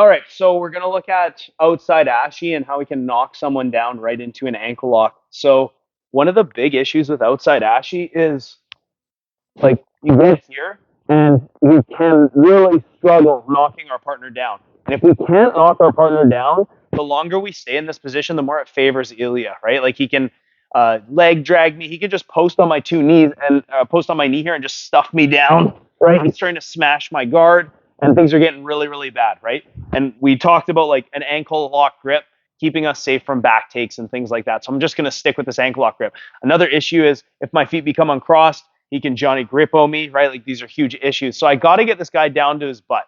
All right, so we're going to look at outside Ashi and how we can knock someone down right into an ankle lock. So one of the big issues with outside Ashi is like you get here and we can really struggle knocking our partner down. And if we can't knock our partner down, the longer we stay in this position, the more it favors Ilya, right? Like he can leg drag me. He can just post on my two knees and post on my knee here and just stuff me down, right? He's trying to smash my guard and things are getting really, really bad, right? And we talked about like an ankle lock grip, keeping us safe from back takes and things like that. So I'm just going to stick with this ankle lock grip. Another issue is if my feet become uncrossed, he can Johnny Grippo me, right? Like these are huge issues. So I got to get this guy down to his butt.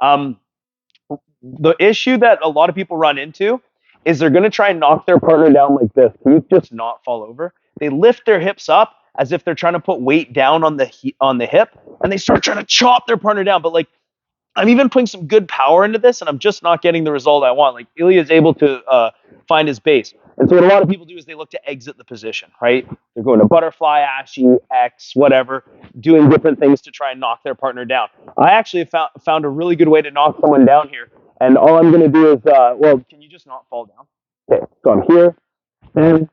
The issue that a lot of people run into is they're going to try and knock their partner down like this. Can you just not fall over? They lift their hips up as if they're trying to put weight down on the hip, and they start trying to chop their partner down. But like, I'm even putting some good power into this, and I'm just not getting the result I want. Like Ilya is able to find his base. And so what a lot of people do is they look to exit the position, right? They're going to butterfly, Ashi, X, whatever, doing different things to try and knock their partner down. I actually found a really good way to knock someone down here. And all I'm going to do is, well, can you just not fall down? Okay, so I'm here, and,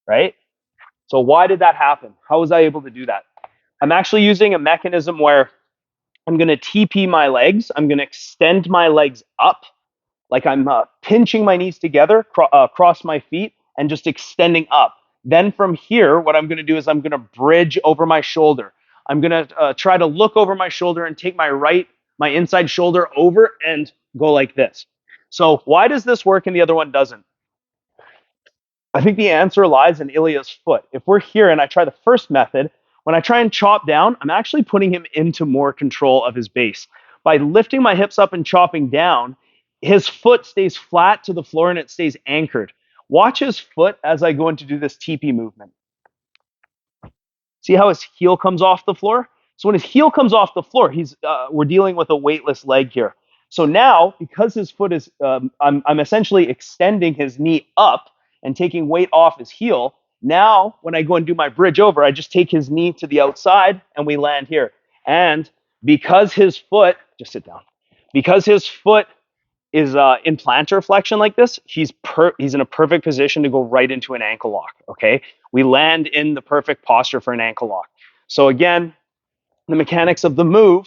right? So why did that happen? How was I able to do that? I'm actually using a mechanism where I'm going to TP my legs. I'm going to extend my legs up, like I'm pinching my knees together, cross my feet, and just extending up. Then from here, what I'm going to do is I'm going to bridge over my shoulder. I'm going to try to look over my shoulder and take my inside shoulder over and go like this. So why does this work and the other one doesn't? I think the answer lies in Ilya's foot. If we're here and I try the first method, when I try and chop down, I'm actually putting him into more control of his base. By lifting my hips up and chopping down, his foot stays flat to the floor and it stays anchored. Watch his foot as I go in to do this TP movement. See how his heel comes off the floor? So when his heel comes off the floor, we're dealing with a weightless leg here. So now, because his foot is, I'm essentially extending his knee up and taking weight off his heel. Now, when I go and do my bridge over, I just take his knee to the outside and we land here. And because his foot, just sit down, because his foot is in plantar flexion like this, he's in a perfect position to go right into an ankle lock, okay? We land in the perfect posture for an ankle lock. So again, the mechanics of the move,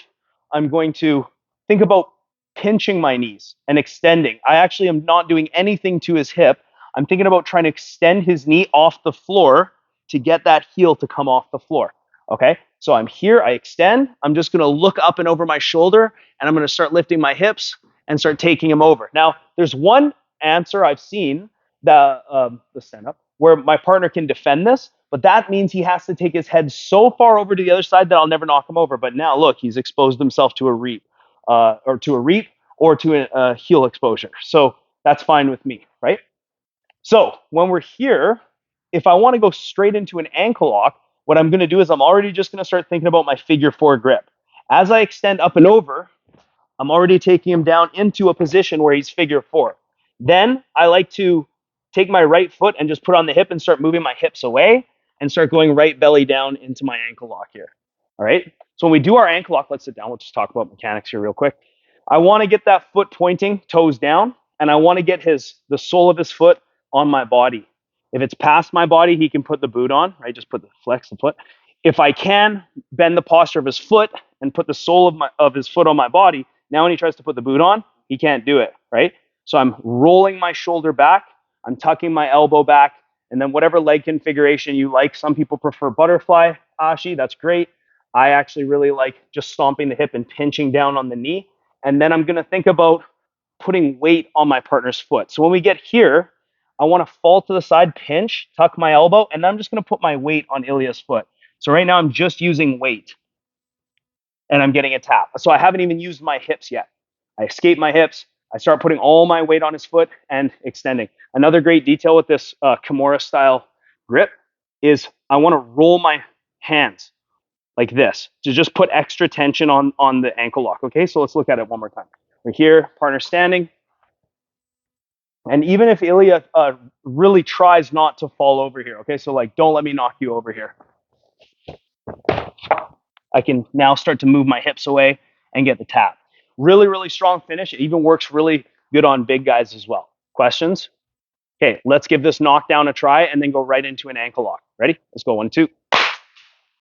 I'm going to think about pinching my knees and extending. I actually am not doing anything to his hip. I'm thinking about trying to extend his knee off the floor to get that heel to come off the floor, okay? So I'm here, I extend. I'm just going to look up and over my shoulder, and I'm going to start lifting my hips and start taking him over. Now, there's one answer I've seen, the stand up, where my partner can defend this, but that means he has to take his head so far over to the other side that I'll never knock him over. But now, look, he's exposed himself to a reap, or to a heel exposure. So that's fine with me, right? So when we're here, if I want to go straight into an ankle lock, what I'm going to do is I'm already just going to start thinking about my figure four grip. As I extend up and over, I'm already taking him down into a position where he's figure four. Then I like to take my right foot and just put on the hip and start moving my hips away and start going right belly down into my ankle lock here. All right. So when we do our ankle lock, let's sit down. We'll just talk about mechanics here real quick. I want to get that foot pointing, toes down, and I want to get the sole of his foot on my body. If it's past my body, he can put the boot on, right? Just flex the foot. If I can bend the posture of his foot and put the sole of his foot on my body, now when he tries to put the boot on, he can't do it, right? So I'm rolling my shoulder back, I'm tucking my elbow back, and then whatever leg configuration you like. Some people prefer butterfly, Ashi, that's great. I actually really like just stomping the hip and pinching down on the knee. And then I'm gonna think about putting weight on my partner's foot. So when we get here, I want to fall to the side, pinch, tuck my elbow, and then I'm just going to put my weight on Ilya's foot. So right now I'm just using weight, and I'm getting a tap. So I haven't even used my hips yet. I escape my hips. I start putting all my weight on his foot and extending. Another great detail with this Kimura style grip is I want to roll my hands like this to just put extra tension on the ankle lock. Okay, so let's look at it one more time. We're here, partner standing. And even if Ilya really tries not to fall over here, okay, so like, don't let me knock you over here. I can now start to move my hips away and get the tap. Really, really strong finish. It even works really good on big guys as well. Questions? Okay, let's give this knockdown a try and then go right into an ankle lock. Ready? Let's go 1, 2.